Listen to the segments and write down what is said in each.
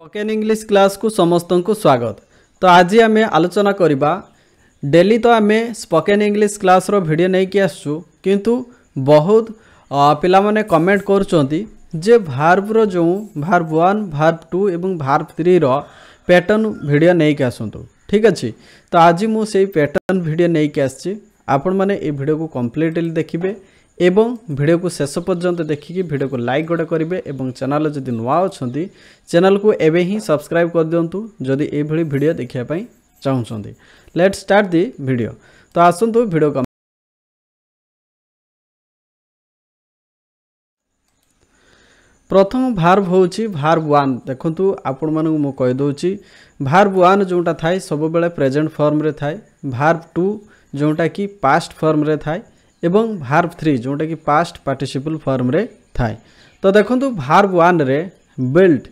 Spoken English class को समस्त को स्वागत। तो आज आम आलोचना करवा डेली तो आम स्पोकन इंग्लिश क्लास रो वीडियो नहीं कि आसु किंतु बहुत पिला माने कमेंट करुँच जे भार्ब रो जो भार्ब 1 भार्ब 2 एवं भार्ब 3 रो पैटर्न वीडियो नहीं कि आसतु। ठीक अच्छे, तो आज मुझे पैटर्न वीडियो नहीं कि आसी आपण मैंने ये वीडियो को कम्प्लीटली देखिए एवं वीडियो को शेष पर्यंत देखिए वीडियो को लाइक गोटे करेंगे और चैनल जदि नुआ अच्छा चैनल को एवं ही सब्सक्राइब कर दिंतु जदि ये वीडियो देखापी चाहते। Let's start the video. तो आसतु वीडियो का प्रथम भार्ब होची भार्ब 1। देखंतु आपण मानू मु कहि दोची भार्ब 1 जोटा थाए सब बेले प्रेजेंट फॉर्म रे थाए, भार्ब 2 जोटा कि पास्ट फॉर्म रे थाए एवं भार्ब 3 जोटा कि पास्ट पार्टिसिपल फॉर्म रे थाए। तो देखंतु भार्ब 1 रे बिल्ड,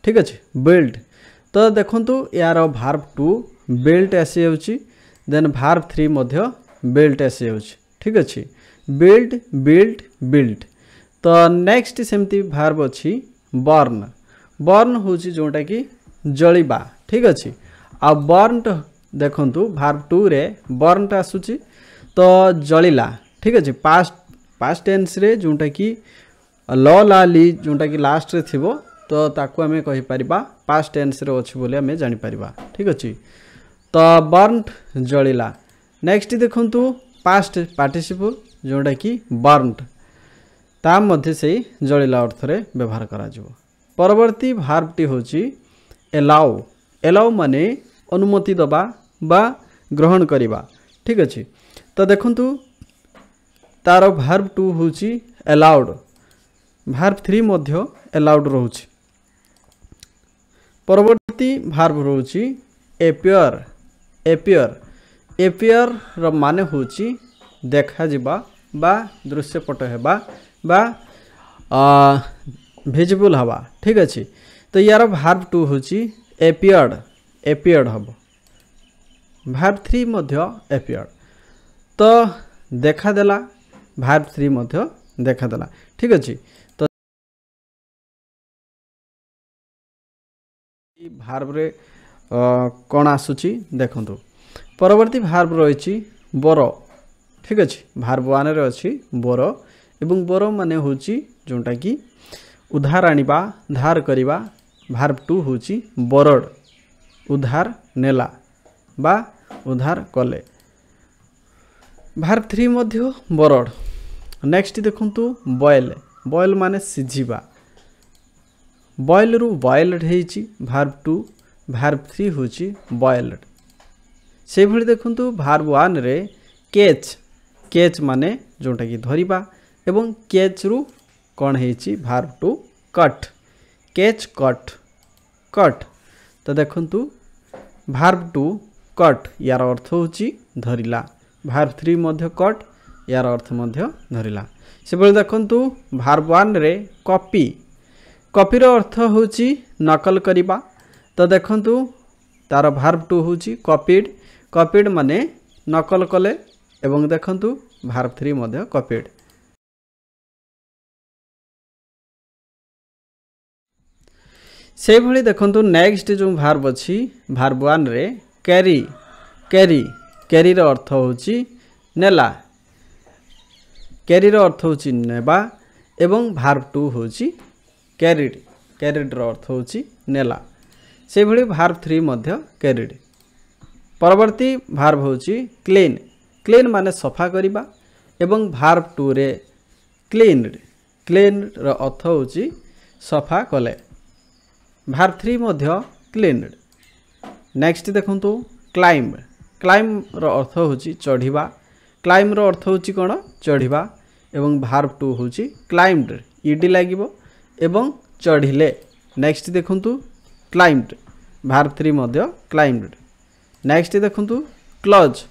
ठीक अच्छे, बिल्ड। तो देखंतु यार भार्ब 2 बिल्ट आसी जाउची, देन भार्ब 3 मध्य बिल्ट आसी जाउची। ठीक अच्छे, बिल्ड बिल्ड बिल्ड। तो नेक्स्ट सेमती भार्ब अच्छी बर्न। बर्न होची जोटा कि जलिबा। ठीक अच्छे, आ बर्न देखंतु भार्ब 2 रे बर्न आसुची तो जलिला। ठीक अच्छे, पास्ट टेंस रे जोटा कि ल ला ली जोटा कि लास्ट रे थिबो तो ताकू आमे कहि परिबा पास्ट टेंस रे अछि बोले आमे जानि परिबा। ठीक अच्छे, तो बर्न जलिला। नेक्स्ट देखंतु पास्ट पार्टिसिपल जोटा कि बर्नड, ता मध्य से जलिला अर्थ रे व्यवहार करा जिवो। परवर्ती भार्ब टी होची एलाउ। एलाउ माने अनुमति दबा बा ग्रहण करिबा। ठीक अच्छे, तो देखंतु तार भार्ब 2 होची अलाउड, भार्ब 3 मध्य अलाउड रहउची। परवर्ती भार्ब रहउची एपियर। एपियर एपियर रो माने होची देखा जिबा बा दृश्यपट हेबा बा विजिबल हवा। ठीक अच्छे, तो यार भार्ब 2 होची एपियर्ड। एपियर्ड हबो, भार्ब 3 मध्य एपियर्ड। तो देखा देला, भार्ब 3 मध्य देखा देला। ठीक अच्छे, तो भार्ब रे कौन आसुची देखंतु। परवर्ती भार्ब रही बोरो। ठीक अच्छे, भार्ब 1 रे अछि बोरो एवं बोरो माने होची जोटा कि उधार आनिबा धार करिबा। भार्ब 2 होची बोरोड, उधार नेला बा उधार कले। भार्ब 3 मध्य बोरोड। नेक्स्ट देखंतु बॉयल। बॉयल माने सिझिबा, बॉयल रु बॉयल्ड हेची भार्ब 2, भार्ब 3 होची बॉयल्ड। से भली देखंतु भार्ब 1 रे कैच। कैच माने जोटा कि धरिबा एवं कैच रु कौन हेची verb 2 cut. Catch cut cut. तो देखंतु भार्ब 2 कट यार अर्थ होची धरिला, भार्ब 3 मध्य कट यार अर्थ मध्य धरिला। से भली देखंतु भार्ब 1 रे कॉपी। कॉपी रो अर्थ होची नकल करिबा। तो देखंतु तार भार्ब 2 होची कॉपीड। कॉपीड माने नकल कले एवं देखंतु भार्ब 3 मध्य कॉपीड। से भली देखंतु नेक्स्ट जो भार्ब अछि भार्ब 1 रे कैरी। कैरी कैरी रो अर्थ होची नेला। कैरी रो अर्थ होची नेबा एवं भार्ब 2 होची कैरिड। कैरिड रो अर्थ होची नेला। से भली भार्ब 3 मध्य कैरिड। परवर्ती भार्ब होची क्लीन। क्लीन माने सफा करिबा एवं भार्ब 2 रे क्लीनड। क्लीन रो अर्थ होची सफा कले, भार्ब 3 मध्य क्लीनड। नेक्स्ट देखंतु क्लाइंब। क्लाइंब रो अर्थ होची चढ़िबा। क्लाइंब रो अर्थ होची कोन चढ़िबा एवं भार्ब 2 होची क्लाइंब्ड, ईडी लागिबो एवं चढ़िले। नेक्स्ट देखंतु क्लाइंब्ड, भार्ब 3 मध्य क्लाइंब्ड। नेक्स्ट देखंतु क्लोज।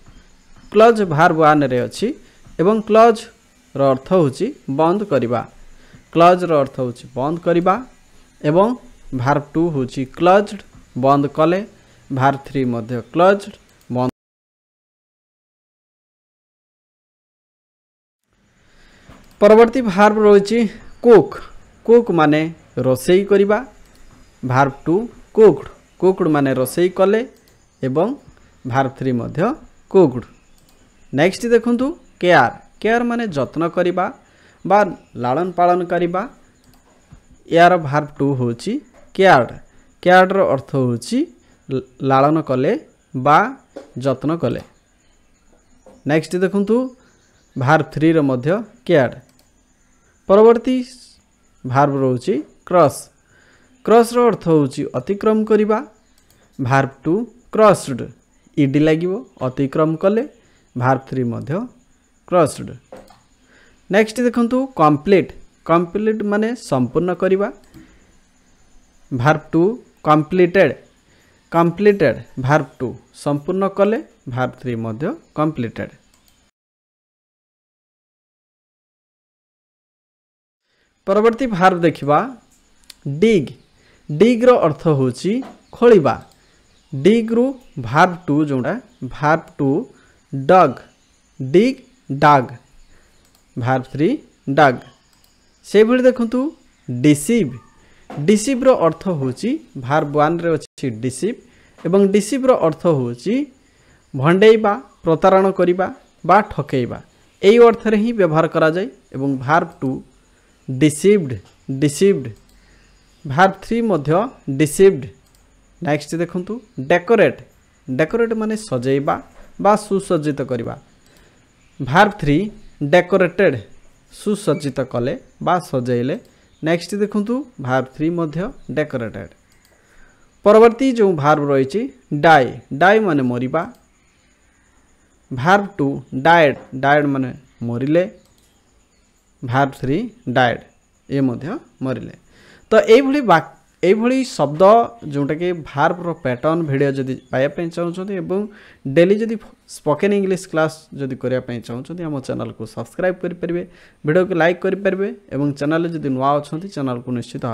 क्लोज भार्ब 1 रे अछि एवं क्लोज रो अर्थ होची बंद करिबा। क्लोज रो अर्थ होची बंद करिबा एवं भार्ब 2 होची क्लोज्ड बंद कले, भार्ब 3 मध्य क्लोज्ड बंद। परवर्ती भार्ब रही कुक। कुक माने रोसेई करिबा भार्ब 2 कुक्ड कुक्ड माने रोसई कले एवं भार्ब 3 मध्य कुक्ड। नेक्स्ट देखंतु केयर केयर माने जत्न करिबा बा लालन पालन करिबा यार भार्ब 2 होची केयर्ड केयर्ड रो अर्थ होची लालन कले बा जत्न कले। नेक्स्ट देखंतु भार्ब 3 रो मध्य केयर्ड। परवर्ती भार्ब रोची क्रॉस क्रॉस रो अर्थ होची अतिक्रम करिबा भार्ब 2 क्रॉस्ड ईडी लागिवो अतिक्रम कले भार्ब 3 मध्य क्रॉस्ड। नेक्स्ट देखंतु कंप्लीट कंप्लीट माने संपूर्ण करिबा भार्ब 2 कंप्लीटेड कंप्लीटेड भार्ब 2 संपूर्ण कले भार्ब 3 मध्य कंप्लीटेड। परवर्ती भार्ब देखिबा डिग डिग रो अर्थ होची खोलिबा डिग रु भार्ब 2 जोंडा भार्ब 2 डग डिग डाग भार्ब 3 डग। से भली देखंतु डिसीव डिसीव रो अर्थ होची भार्ब 1 रे अछि डिसीव एवं डिसीव रो अर्थ होची भंडेइबा प्रतारण करिबा बा ठकेइबा एई अर्थ रे ही व्यवहार करा जाय एवं भार्ब 2 डिसीव्ड डिसीव्ड भार्ब 3 मध्य डिसीव्ड। नेक्स्ट देखंतु डेकोरेट डेकोरेट माने सजेइबा बा सुसज्जित करिबा भार्ब 3 डेकोरेटेड सुसज्जित कले बा सजेइले। नेक्स्ट देखंतु भार्ब 3 मध्य डेकोरेटेड। परवर्ती जो भार्ब रहिछि डाई डाई माने मरिबा भार्ब 2 डाइड डाइड माने मरिले भार्ब 3 डाइड ए मध्य मरिले। तो एई भली शब्द जोटा कि भार्ब रो पैटर्न वीडियो जदि पाया पय चाहउछथि एवं डेली जदि स्पोकन इंग्लिश क्लास जदि करिया पय चाहउछथि हम चैनल को सब्सक्राइब करि परबे वीडियो को लाइक करि परबे एवं चैनल जदि नुवा अछथि चैनल को निश्चित